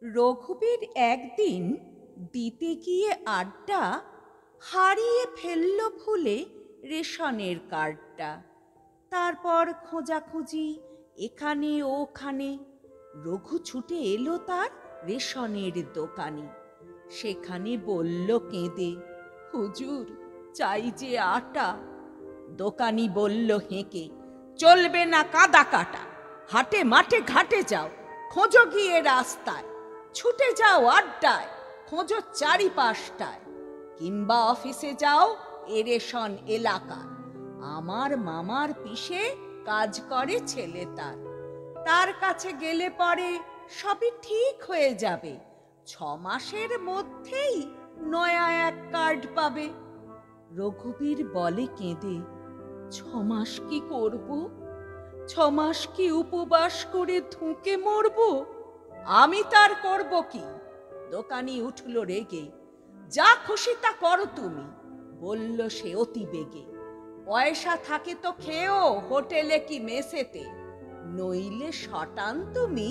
রঘুবীর একদিন দিতে গিয়ে আড্ডা হারিয়ে ফেলল ভুলে রেশনের কার্ডটা। তারপর খোঁজাখুঁজি এখানে ওখানে, রঘু ছুটে এলো তার রেশনের দোকানে। সেখানে বলল কেঁদে, হুজুর চাই যে আটা। দোকানি বলল হেঁকে, চলবে না কাদা কাটা। হাটে মাঠে ঘাটে যাও, খোঁজো গিয়ে রাস্তায়। ছুটে যাও আড্ডায়, খোঁজো চারিপাশটায়। কিংবা অফিসে যাও এ রেশন এলাকার। আমার মামার পিসে কাজ করে ছেলে তার। তার কাছে গেলে পরে সবই ঠিক হয়ে যাবে। 6 মাসের মধ্যেই নয়া এক কার্ড পাবে। রঘুবীর বলে কেঁদে, 6 মাস কি করব? 6 মাস কি উপবাস করে ধুঁকে মরব? আমি তার করব কি? দোকানি উঠল রেগে, যা খুশি তা করো তুমি, বলল সে অতি বেগে। পয়সা থাকে তো খেও হোটেলে কি মেসেতে, নইলে শটান তুমি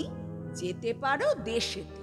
যেতে পারো দেশেতে।